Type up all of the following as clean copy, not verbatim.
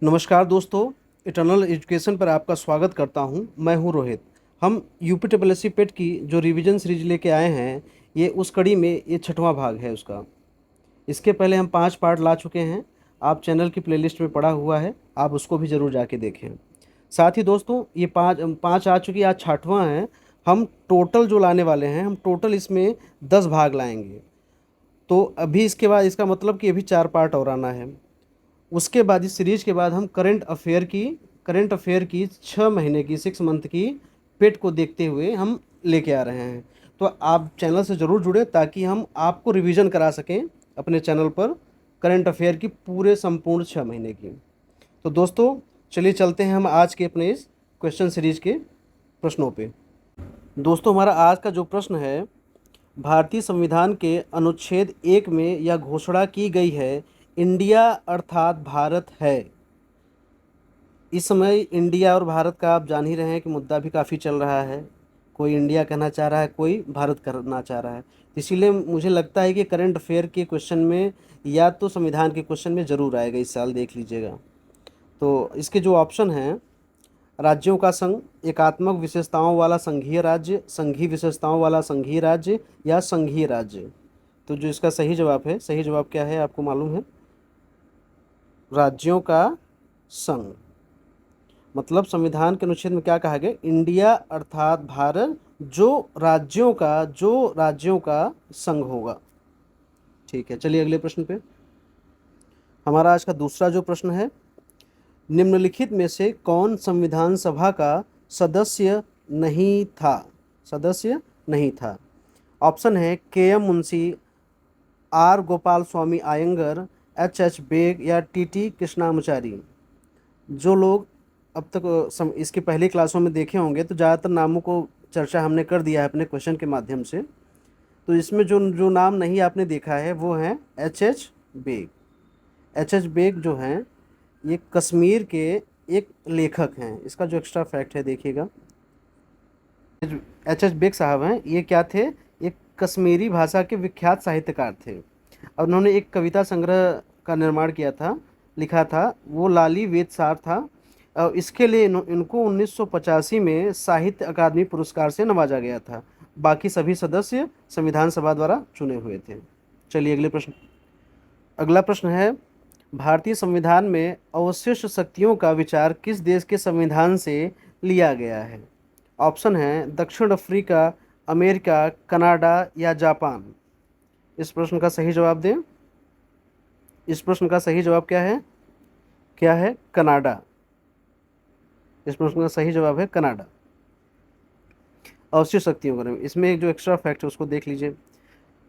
नमस्कार दोस्तों, eternal education पर आपका स्वागत करता हूं। मैं हूं रोहित। हम यूपी ट्रिपल एस सी पेट की जो रिवीजन सीरीज लेके आए हैं, ये उस कड़ी में ये छठवां भाग है उसका। इसके पहले हम 5 पार्ट ला चुके हैं। आप चैनल की प्लेलिस्ट में पड़ा हुआ है, आप उसको भी ज़रूर जाके देखें। साथ ही दोस्तों, ये पाँच पाँच आ चुकी, आज छठवां है। हम टोटल जो लाने वाले हैं, हम टोटल इसमें 10 भाग लाएंगे। तो अभी इसके बाद इसका मतलब कि अभी 4 पार्ट और आना है। उसके बाद इस सीरीज के बाद हम करंट अफेयर की 6 महीने की 6 मंथ की पेट को देखते हुए हम लेके आ रहे हैं। तो आप चैनल से ज़रूर जुड़े ताकि हम आपको रिवीजन करा सकें अपने चैनल पर करंट अफेयर की पूरे संपूर्ण 6 महीने की। तो दोस्तों, चलिए चलते हैं हम आज के अपने इस क्वेश्चन सीरीज के प्रश्नों पे। दोस्तों, हमारा आज का जो प्रश्न है, भारतीय संविधान के अनुच्छेद 1 में यह घोषणा की गई है, इंडिया अर्थात भारत है। इस समय इंडिया और भारत का आप जान ही रहे हैं कि मुद्दा भी काफ़ी चल रहा है। कोई इंडिया कहना चाह रहा है, कोई भारत कहना चाह रहा है। तो इसीलिए मुझे लगता है कि करंट अफेयर के क्वेश्चन में या तो संविधान के क्वेश्चन में ज़रूर आएगा इस साल, देख लीजिएगा। तो इसके जो ऑप्शन हैं, राज्यों का संघ, एकात्मक विशेषताओं वाला संघीय राज्य, संघीय विशेषताओं वाला संघीय राज्य या संघीय राज्य। तो जो इसका सही जवाब है, सही जवाब क्या है आपको मालूम है? राज्यों का संघ। मतलब संविधान के अनुच्छेद में क्या कहा गया? इंडिया अर्थात भारत जो राज्यों का संघ होगा। ठीक है, चलिए अगले प्रश्न पे। हमारा आज का दूसरा जो प्रश्न है, निम्नलिखित में से कौन संविधान सभा का सदस्य नहीं था? सदस्य नहीं था। ऑप्शन है K M. Munshi, R. Gopalaswami Ayyangar, H Beg या टी कृष्णामाचारी। जो लोग अब तक इसके पहले क्लासों में देखे होंगे तो ज़्यादातर नामों को चर्चा हमने कर दिया है अपने क्वेश्चन के माध्यम से। तो इसमें जो जो नाम नहीं आपने देखा है वो हैं बेग। बेग जो हैं, ये कश्मीर के एक लेखक हैं। इसका जो एक्स्ट्रा फैक्ट है देखिएगा, बेग साहब हैं, ये क्या थे? एक कश्मीरी भाषा के विख्यात साहित्यकार थे और उन्होंने एक कविता संग्रह का निर्माण किया था, लिखा था, वो लाली वेदसार था। और इसके लिए इनको 1985 में साहित्य अकादमी पुरस्कार से नवाजा गया था। बाकी सभी सदस्य संविधान सभा द्वारा चुने हुए थे। चलिए अगला प्रश्न है, भारतीय संविधान में अवशिष्ट शक्तियों का विचार किस देश के संविधान से लिया गया है? ऑप्शन है दक्षिण अफ्रीका, अमेरिका, कनाडा या जापान। इस प्रश्न का सही जवाब दें। इस प्रश्न का सही जवाब क्या है? क्या है? कनाडा। इस प्रश्न का सही जवाब है कनाडा। अवशिष्ट शक्तियों के बारे में इसमें एक जो एक्स्ट्रा फैक्ट है उसको देख लीजिए।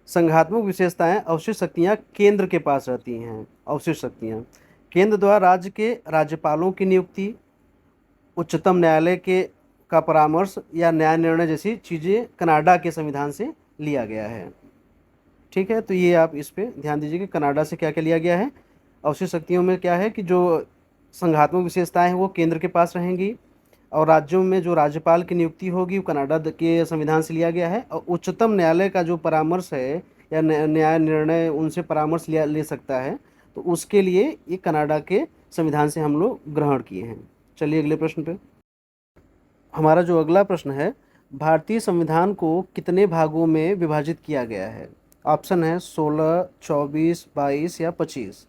संघात्मक विशेषताएं, अवशिष्ट शक्तियां केंद्र के पास रहती हैं। अवशिष्ट शक्तियां केंद्र द्वारा राज्य के राज्यपालों की नियुक्ति, उच्चतम न्यायालय के का परामर्श या न्याय निर्णय जैसी चीज़ें कनाडा के संविधान से लिया गया है। ठीक है, तो ये आप इस पे ध्यान दीजिए कि कनाडा से क्या क्या लिया गया है। अवशिष्ट शक्तियों में क्या है कि जो संघात्मक विशेषताएं हैं वो केंद्र के पास रहेंगी, और राज्यों में जो राज्यपाल की नियुक्ति होगी वो कनाडा के संविधान से लिया गया है। और उच्चतम न्यायालय का जो परामर्श है या न्याय निर्णय उनसे परामर्श ले सकता है, तो उसके लिए ये कनाडा के संविधान से हम लोग ग्रहण किए हैं। चलिए अगले प्रश्न पे। हमारा जो अगला प्रश्न है, भारतीय संविधान को कितने भागों में विभाजित किया गया है? ऑप्शन है 16, 24, 22 या 25।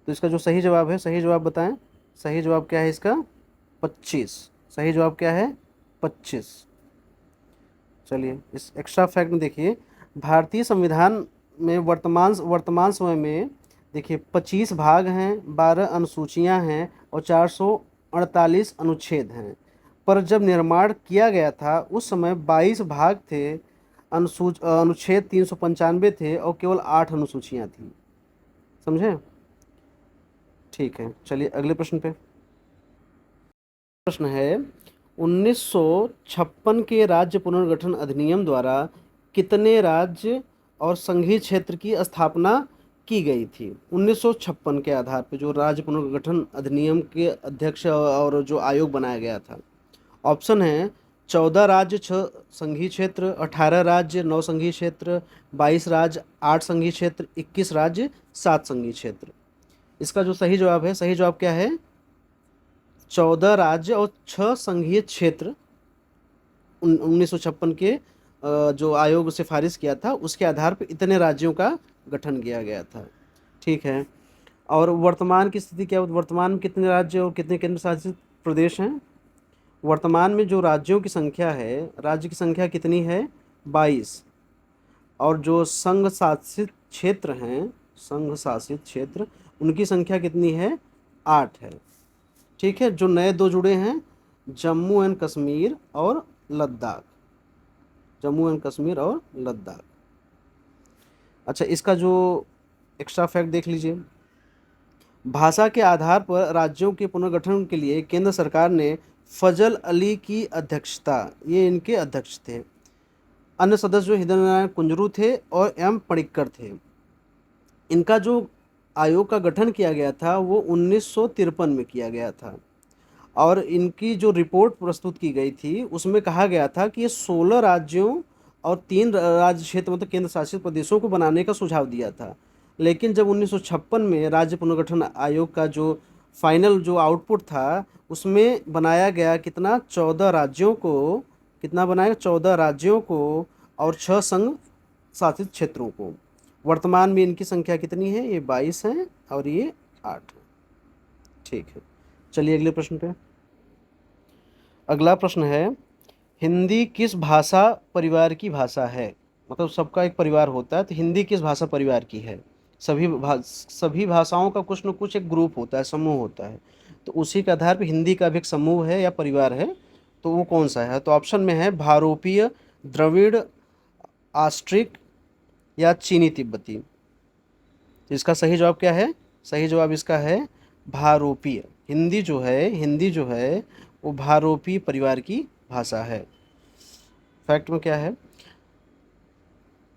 तो इसका जो सही जवाब है, सही जवाब बताएं। सही जवाब क्या है इसका? 25। सही जवाब क्या है? 25। चलिए इस एक्स्ट्रा फैक्ट में देखिए, भारतीय संविधान में वर्तमान समय में देखिए 25 भाग हैं, 12 अनुसूचियां हैं और 448 अनुच्छेद हैं। पर जब निर्माण किया गया था उस समय 22 भाग थे, अनुच्छेद 395 थे और केवल 8 अनुसूचियां थी। समझे? ठीक है, चलिए अगले प्रश्न पे। प्रश्न है, 1956 के राज्य पुनर्गठन अधिनियम द्वारा कितने राज्य और संघीय क्षेत्र की स्थापना की गई थी? 1956 के आधार पर जो राज्य पुनर्गठन अधिनियम के अध्यक्ष और जो आयोग बनाया गया था। ऑप्शन है 14 राज्य 6 संघीय क्षेत्र, 18 राज्य 9 संघीय क्षेत्र, 22 राज्य 8 संघीय क्षेत्र, 21 राज्य 7 संघीय क्षेत्र। इसका जो सही जवाब है, सही जवाब क्या है? 14 राज्य और 6 संघीय क्षेत्र 1956 के जो आयोग सिफारिश किया था उसके आधार पर इतने राज्यों का गठन किया गया था। ठीक है। और वर्तमान की स्थिति क्या है? वर्तमान में कितने राज्य और कितने केंद्र शासित प्रदेश हैं? वर्तमान में जो राज्यों की संख्या है, राज्य की संख्या कितनी है? 22। और जो संघ शासित क्षेत्र हैं, संघ शासित क्षेत्र, उनकी संख्या कितनी है? 8 है। ठीक है। जो नए 2 जुड़े हैं, जम्मू एंड कश्मीर और लद्दाख। जम्मू एंड कश्मीर और लद्दाख। अच्छा, इसका जो एक्स्ट्रा फैक्ट देख लीजिए। भाषा के आधार पर राज्यों के पुनर्गठन के लिए केंद्र सरकार ने फजल अली की अध्यक्षता, ये इनके अध्यक्ष थे। अन्य सदस्य जो हृदय नारायण कुंजरू थे और एम पणिक्कर थे। इनका जो आयोग का गठन किया गया था वो 1953 में किया गया था। और इनकी जो रिपोर्ट प्रस्तुत की गई थी उसमें कहा गया था कि ये 16 राज्यों और 3 राज्य क्षेत्र मतलब केंद्र शासित प्रदेशों को बनाने का सुझाव दिया था। लेकिन जब 1956 में राज्य पुनर्गठन आयोग का जो फाइनल जो आउटपुट था उसमें बनाया गया कितना? 14 राज्यों को। कितना बनाया? 14 राज्यों को और 6 संघ शासित क्षेत्रों को। वर्तमान में इनकी संख्या कितनी है? ये 22 है और ये 8 है। ठीक है। चलिए अगले प्रश्न पे। अगला प्रश्न है, हिंदी किस भाषा परिवार की भाषा है? मतलब सबका एक परिवार होता है, तो हिंदी किस भाषा परिवार की है? सभी भाषाओं का कुछ न कुछ एक ग्रुप होता है, समूह होता है। तो उसी के आधार पर हिंदी का भी एक समूह है या परिवार है, तो वो कौन सा है? तो ऑप्शन में है भारोपीय, द्रविड़, आस्ट्रिक या चीनी तिब्बती। तो इसका सही जवाब क्या है? सही जवाब इसका है भारोपीय। हिंदी जो है वो भारोपीय परिवार की भाषा है। फैक्ट में क्या है?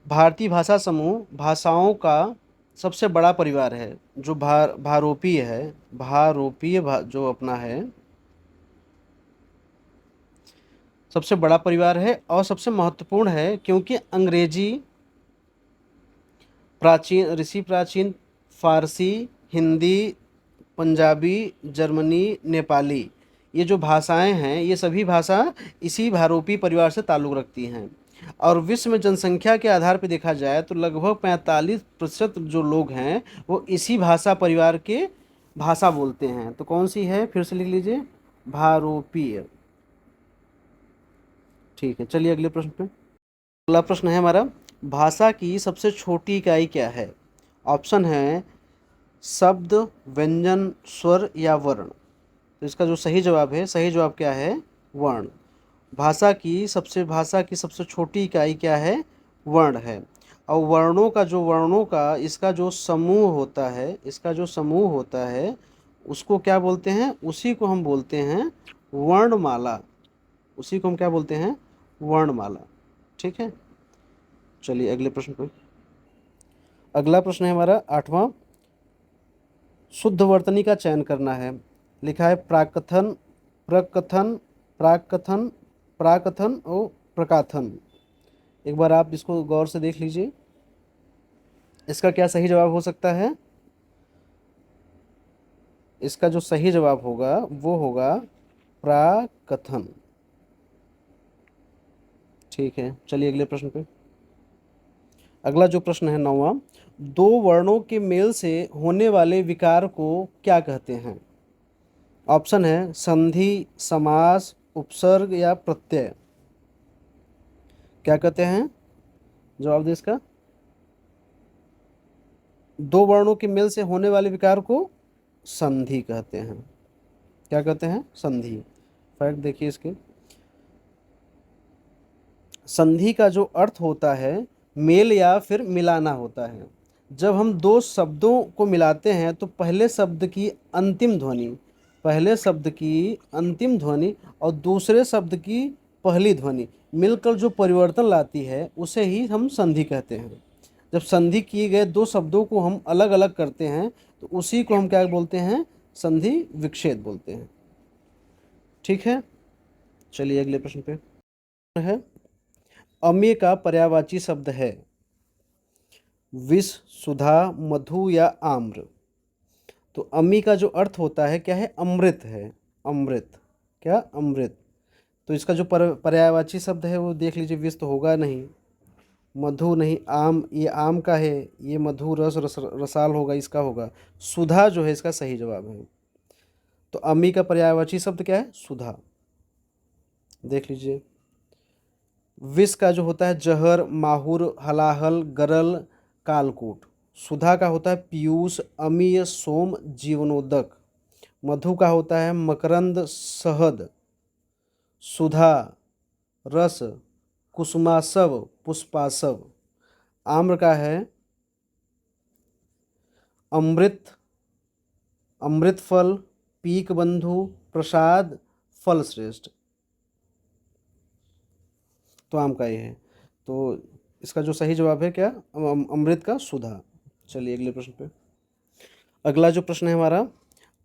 भारतीय भाषा समूह भाषाओं का सबसे बड़ा परिवार है। जो भारोपीय है, जो अपना है सबसे बड़ा परिवार है और सबसे महत्वपूर्ण है, क्योंकि अंग्रेजी प्राचीन, फारसी, हिंदी, पंजाबी, जर्मनी, नेपाली, ये जो भाषाएं हैं ये सभी भाषा इसी भारोपी परिवार से ताल्लुक़ रखती हैं। और विश्व में जनसंख्या के आधार पर देखा जाए तो लगभग 45% जो लोग हैं वो इसी भाषा परिवार के भाषा बोलते हैं। तो कौन सी है? फिर से लिख लीजिए, भारोपीय। ठीक है। चलिए अगले प्रश्न पे। अगला प्रश्न है हमारा, भाषा की सबसे छोटी इकाई क्या है? ऑप्शन है शब्द, व्यंजन, स्वर या वर्ण। तो इसका जो सही जवाब है, सही जवाब क्या है? वर्ण। भाषा की सबसे छोटी इकाई क्या है? वर्ण है। और वर्णों का इसका जो समूह होता है उसको क्या बोलते हैं? उसी को हम बोलते हैं वर्णमाला। उसी को हम क्या बोलते हैं? वर्णमाला। ठीक है। चलिए अगले प्रश्न पर। अगला प्रश्न है हमारा 8वां, शुद्ध वर्तनी का चयन करना है। लिखा है प्राकथन, प्रकथन, प्राकथन, प्राकथन और प्रकाथन। एक बार आप इसको गौर से देख लीजिए, इसका क्या सही जवाब हो सकता है? इसका जो सही जवाब होगा वो होगा प्राकथन। ठीक है। चलिए अगले प्रश्न पे। अगला जो प्रश्न है 9वां, 2 वर्णों के मेल से होने वाले विकार को क्या कहते हैं? ऑप्शन है संधि, समास, उपसर्ग या प्रत्यय। क्या कहते हैं? जवाब दे इसका। 2 वर्णों के मेल से होने वाले विकार को संधि कहते हैं। क्या कहते हैं? संधि। फैक्ट देखिए इसके। संधि का जो अर्थ होता है मेल या फिर मिलाना होता है। जब हम 2 शब्दों को मिलाते हैं तो पहले शब्द की अंतिम ध्वनि और दूसरे शब्द की पहली ध्वनि मिलकर जो परिवर्तन लाती है उसे ही हम संधि कहते हैं। जब संधि किए गए 2 शब्दों को हम अलग अलग करते हैं तो उसी को हम क्या बोलते हैं? संधि विच्छेद बोलते हैं। ठीक है। चलिए अगले प्रश्न पे है, अम्य का पर्यायवाची शब्द है विष, सुधा, मधु या आम्र। तो अम्मी का जो अर्थ होता है क्या है? अमृत है। अमृत। क्या? अमृत। तो इसका जो पर्यायवाची शब्द है वो देख लीजिए, विष तो होगा नहीं, मधु नहीं, आम, ये आम का है, ये मधु रसाल होगा, इसका होगा। सुधा जो है इसका सही जवाब है। तो अम्मी का पर्यायवाची शब्द क्या है? सुधा। देख लीजिए। विष का जो होता है जहर, माहुर, हलाहल, गरल, कालकूट। सुधा का होता है पीयूष, अमीय, सोम, जीवनोदक। मधु का होता है मकरंद, शहद, सुधा, रस, कुसुमासव, पुष्पासव। आम्र का है अमृत, अमृत फल, पीक बंधु, प्रसाद, फल श्रेष्ठ। तो आम का ये है। तो इसका जो सही जवाब है क्या? अमृत का सुधा। चलिए अगले प्रश्न पे। अगला जो प्रश्न है हमारा,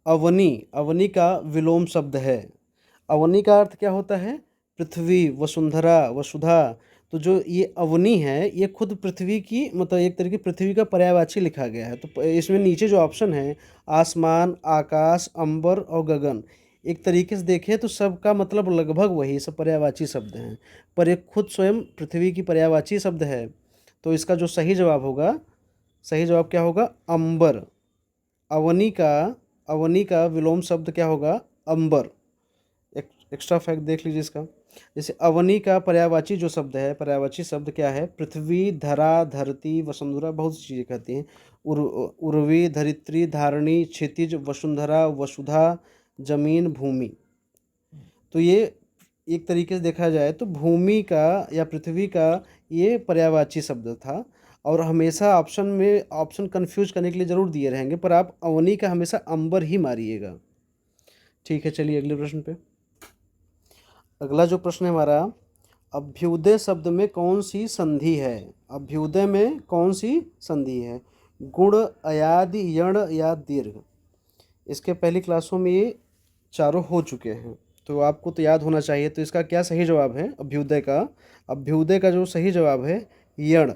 अवनी। अवनी का विलोम शब्द है। अवनी का अर्थ क्या होता है? पृथ्वी, वसुंधरा, वसुधा। तो जो ये अवनी है ये खुद पृथ्वी की, मतलब एक तरीके पृथ्वी का पर्यायवाची लिखा गया है। तो इसमें नीचे जो ऑप्शन है, आसमान, आकाश, अंबर और गगन, एक तरीके से देखें तो सबका मतलब लगभग वही, सब पर्यायवाची शब्द हैं, पर एक खुद स्वयं पृथ्वी की पर्यायवाची शब्द है। तो इसका जो सही जवाब होगा, सही जवाब क्या होगा? अंबर। अवनी का, अवनी का विलोम शब्द क्या होगा? अंबर। एक एक्स्ट्रा फैक्ट देख लीजिए इसका। जैसे अवनी का पर्यायवाची जो शब्द है, पर्यायवाची शब्द क्या है? पृथ्वी, धरा, धरती, वसुंधरा, बहुत सी चीज़ें कहती हैं। उर्वी, धरित्री, धारणी, क्षितिज, वसुंधरा, वसुधा, जमीन, भूमि। तो ये एक तरीके से देखा जाए तो भूमि का या पृथ्वी का ये पर्यायवाची शब्द था। और हमेशा ऑप्शन में, ऑप्शन कंफ्यूज करने के लिए ज़रूर दिए रहेंगे, पर आप अवनी का हमेशा अंबर ही मारिएगा। ठीक है, चलिए अगले प्रश्न पे। अगला जो प्रश्न है हमारा, अभ्युदय शब्द में कौन सी संधि है? अभ्युदय में कौन सी संधि है? गुण, अयादि, यण या दीर्घ। इसके पहली क्लासों में ये चारों हो चुके हैं, तो आपको तो याद होना चाहिए। तो इसका क्या सही जवाब है अभ्युदय का? अभ्युदय का जो सही जवाब है यण।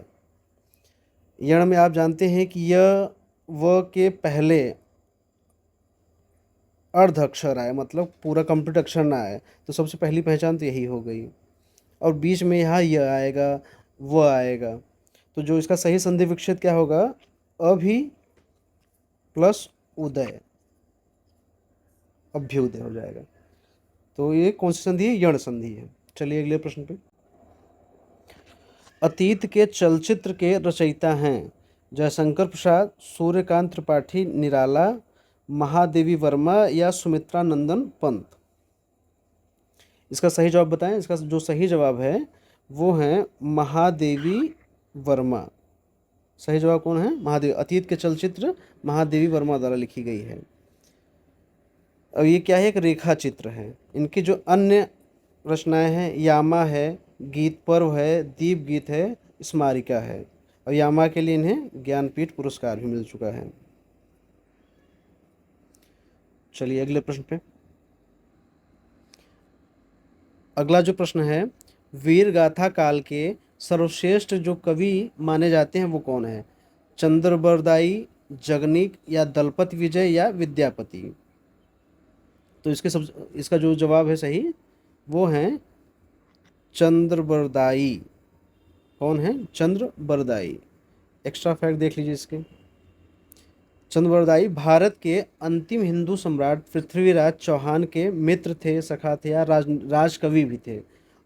यण में आप जानते हैं कि य व के पहले अर्ध अक्षर आए, मतलब पूरा कंप्लीट अक्षर ना आए, तो सबसे पहली पहचान तो यही हो गई। और बीच में यहाँ य आएगा, व आएगा। तो जो इसका सही संधि विच्छेद क्या होगा? अभि प्लस उदय, अभ्युदय हो जाएगा। तो ये कौन सी संधि है? यण संधि है। चलिए अगले प्रश्न पे। अतीत के चलचित्र के रचयिता हैं जयशंकर प्रसाद, सूर्यकांत त्रिपाठी निराला, महादेवी वर्मा या सुमित्रा नंदन पंत। इसका सही जवाब बताएं। इसका जो सही जवाब है वो है महादेवी वर्मा। सही जवाब कौन है? महादेवी। अतीत के चलचित्र महादेवी वर्मा द्वारा लिखी गई है। अब ये क्या है? एक रेखा चित्र है। इनकी जो अन्य रचनाएं हैं, यामा है, गीत पर्व है, दीप गीत है, स्मारिका है। और यामा के लिए इन्हें ज्ञानपीठ पुरस्कार भी मिल चुका है। चलिए अगले प्रश्न पे। अगला जो प्रश्न है, वीर गाथा काल के सर्वश्रेष्ठ जो कवि माने जाते हैं वो कौन है? चंद्रबरदाई, जगनिक या दलपत विजय या विद्यापति। तो इसका जो जवाब है सही वो है चंद्रबरदाई। कौन है? चंद्रबरदाई। एक्स्ट्रा फैक्ट देख लीजिए इसके। चंद्रबरदाई भारत के अंतिम हिंदू सम्राट पृथ्वीराज चौहान के मित्र थे, सखा थे या राजकवि भी थे,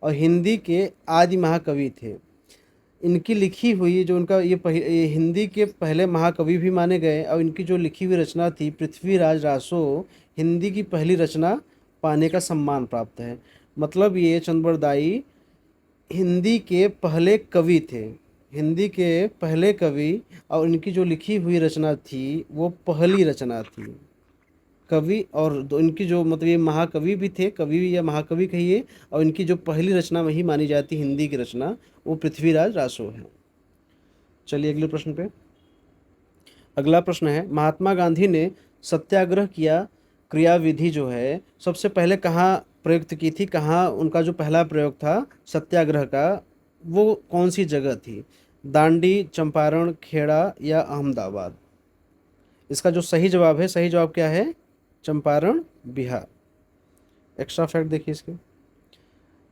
और हिंदी के आदि महाकवि थे। इनकी लिखी हुई जो उनका ये हिंदी के पहले महाकवि भी माने गए, और इनकी जो लिखी हुई रचना थी पृथ्वीराज रासो, हिंदी की पहली रचना पाने का सम्मान प्राप्त है। मतलब ये चंद्रबरदाई हिंदी के पहले कवि थे, हिंदी के पहले कवि, और इनकी जो लिखी हुई रचना थी वो पहली रचना थी कवि। और इनकी जो मतलब ये महाकवि भी थे, कवि या महाकवि कहिए, और इनकी जो पहली रचना वही मानी जाती हिंदी की रचना, वो पृथ्वीराज रासो है। चलिए अगले प्रश्न पे। अगला प्रश्न है, महात्मा गांधी ने सत्याग्रह किया क्रियाविधि जो है सबसे पहले कहाँ प्रयुक्त की थी? कहाँ उनका जो पहला प्रयोग था सत्याग्रह का, वो कौन सी जगह थी? दांडी, चंपारण, खेड़ा या अहमदाबाद। इसका जो सही जवाब है, सही जवाब क्या है? चंपारण, बिहार। एक्स्ट्रा फैक्ट देखिए इसके।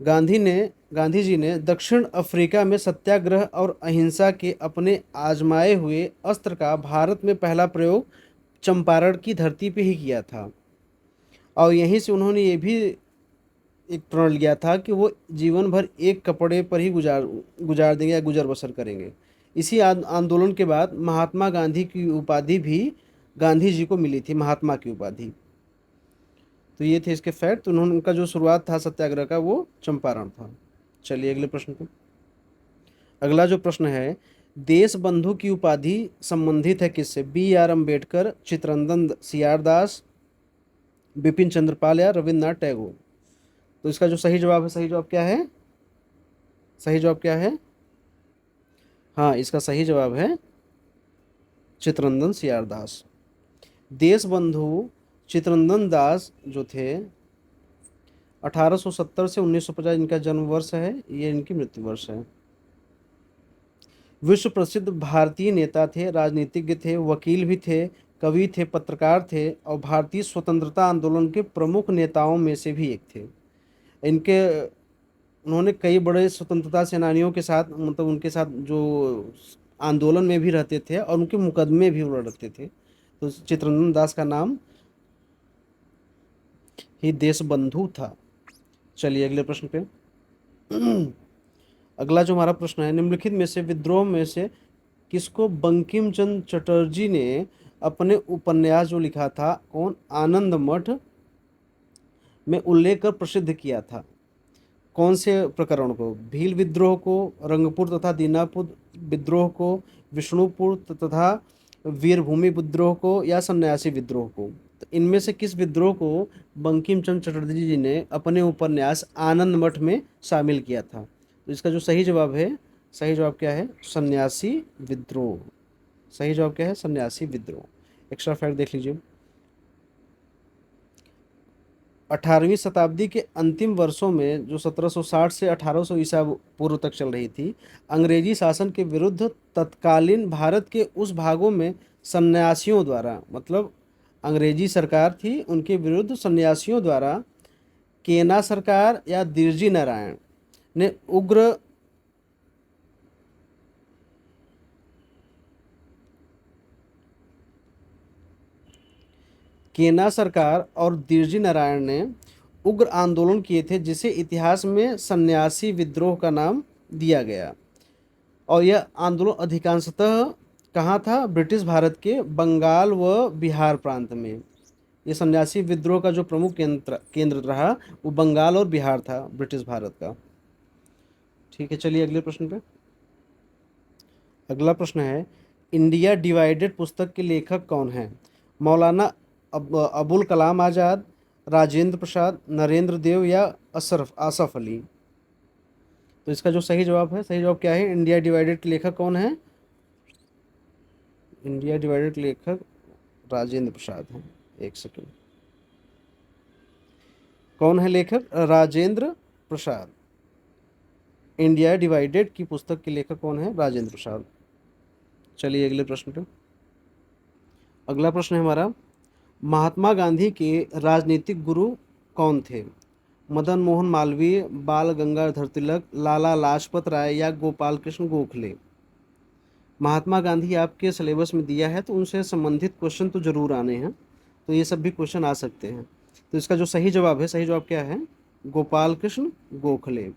गांधी जी ने दक्षिण अफ्रीका में सत्याग्रह और अहिंसा के अपने आजमाए हुए अस्त्र का भारत में पहला प्रयोग चंपारण की धरती पे ही किया था। और यहीं से उन्होंने ये भी एक प्रण लिया था कि वो जीवन भर एक कपड़े पर ही गुजार गुजार देंगे या गुजर बसर करेंगे। इसी आंदोलन के बाद महात्मा गांधी की उपाधि भी गांधी जी को मिली थी, महात्मा की उपाधि। तो ये थे इसके फैक्ट। तो उन्होंने, उनका जो शुरुआत था सत्याग्रह का वो चंपारण था। चलिए अगले प्रश्न पे। अगला जो प्रश्न है, देश बंधु की उपाधि संबंधित है किससे? B R Ambedkar, Chittaranjan CR Das, Bipin Chandrapal या रविन्द्रनाथ टैगोर। तो इसका जो सही जवाब है, सही जवाब क्या है? सही जवाब क्या है? हाँ, इसका सही जवाब है चित्तरंजन सीआर दास। देश बंधु चित्तरंजन दास जो थे 1870 से 1950 इनका जन्म वर्ष है, ये इनकी मृत्यु वर्ष है। विश्व प्रसिद्ध भारतीय नेता थे, राजनीतिज्ञ थे, वकील भी थे, कवि थे, पत्रकार थे और भारतीय स्वतंत्रता आंदोलन के प्रमुख नेताओं में से भी एक थे। इनके उन्होंने कई बड़े स्वतंत्रता सेनानियों के साथ, मतलब उनके साथ जो आंदोलन में भी रहते थे और उनके मुकदमे भी लड़ते थे। तो चित्तरंजन दास का नाम ही देशबंधु था। चलिए अगले प्रश्न पे। अगला जो हमारा प्रश्न है, निम्नलिखित में से विद्रोह में से किसको बंकिम चंद्र चटर्जी ने अपने उपन्यास जो लिखा था कौन, आनंद मठ में उल्लेख कर प्रसिद्ध किया था? कौन से प्रकरण को? भील विद्रोह को, रंगपुर तथा दीनापुर विद्रोह को, विष्णुपुर तथा वीरभूमि विद्रोह को या सन्यासी विद्रोह को? तो इनमें से किस विद्रोह को बंकिम चंद्र चटर्जी जी ने अपने उपन्यास आनंद मठ में शामिल किया था? तो इसका जो सही जवाब है, सही जवाब क्या है? सन्यासी विद्रोह। सही जवाब क्या है? सन्यासी विद्रोह। एक्स्ट्रा फैक्ट देख लीजिए। 18वीं शताब्दी के अंतिम वर्षों में, जो 1760 से 1800 ईसा पूर्व तक चल रही थी, अंग्रेजी शासन के विरुद्ध तत्कालीन भारत के उस भागों में सन्यासियों द्वारा, मतलब अंग्रेजी सरकार थी, उनके विरुद्ध सन्यासियों द्वारा केना सरकार या दिरजी नारायण ने उग्र केना सरकार और दिरजी नारायण ने उग्र आंदोलन किए थे, जिसे इतिहास में सन्यासी विद्रोह का नाम दिया गया। और यह आंदोलन अधिकांशतः कहाँ था? ब्रिटिश भारत के बंगाल व बिहार प्रांत में। ये सन्यासी विद्रोह का जो प्रमुख केंद्र रहा वो बंगाल और बिहार था, ब्रिटिश भारत का। ठीक है, चलिए अगले प्रश्न पे। अगला प्रश्न है, इंडिया डिवाइडेड पुस्तक के लेखक कौन है? मौलाना अबुल कलाम आज़ाद, राजेंद्र प्रसाद, नरेंद्र देव या आसफ अली? तो इसका जो सही जवाब है, सही जवाब क्या है? इंडिया डिवाइडेड के लेखक कौन है? इंडिया डिवाइडेड के लेखक राजेंद्र प्रसाद हैं। एक सेकंड, कौन है लेखक? राजेंद्र प्रसाद। इंडिया डिवाइडेड की पुस्तक के लेखक कौन है? राजेंद्र प्रसाद। चलिए अगले प्रश्न पे। अगला प्रश्न है हमारा, महात्मा गांधी के राजनीतिक गुरु कौन थे? मदन मोहन मालवीय, बाल गंगाधर तिलक, लाला लाजपत राय या गोपाल कृष्ण गोखले? महात्मा गांधी आपके सिलेबस में दिया है, तो उनसे संबंधित क्वेश्चन तो जरूर आने हैं, तो ये सब भी क्वेश्चन आ सकते हैं। तो इसका जो सही जवाब है, सही जवाब क्या है? गोपाल कृष्ण गोखले।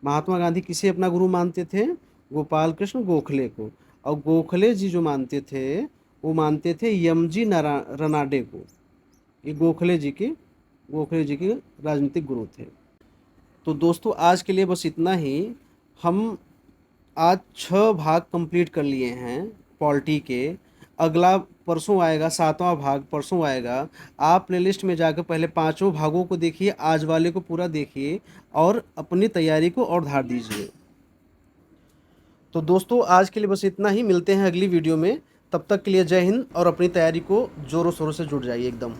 महात्मा गांधी किसे अपना गुरु मानते थे? गोपाल कृष्ण गोखले को। और गोखले जी जो मानते थे वो मानते थे यमजी रनाडे को। ये गोखले जी के राजनीतिक गुरु थे। तो दोस्तों आज के लिए बस इतना ही। हम आज 6 भाग कंप्लीट कर लिए हैं पॉलिटी के। अगला परसों आएगा, 7वां भाग परसों आएगा। आप प्लेलिस्ट में जाकर पहले 5 भागों को देखिए, आज वाले को पूरा देखिए और अपनी तैयारी को और धार दीजिए। तो दोस्तों आज के लिए बस इतना ही, मिलते हैं अगली वीडियो में। तब तक के लिए जय हिंद और अपनी तैयारी को जोरों शोरों से जुट जाइए एकदम।